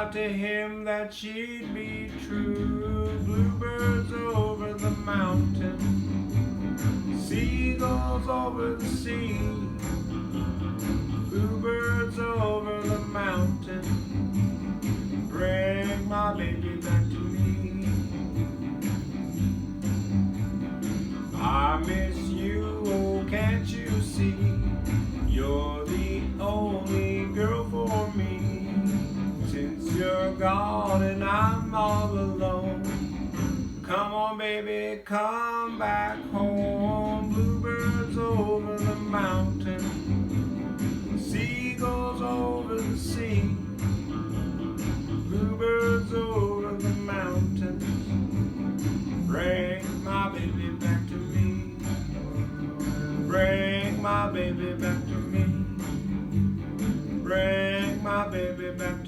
out to him that she'd be true. Bluebirds over the mountain, seagulls over the sea. Bluebirds over the mountain, bring my baby back to me. I miss you, oh can't you see? You're the only girl for me. Since you're gone and I'm all alone, come on baby, come back home. Bluebirds over the mountain, seagulls over the sea. Bluebirds over the mountains, bring my baby back to me. Bring my baby back to me. Bring my baby back to me.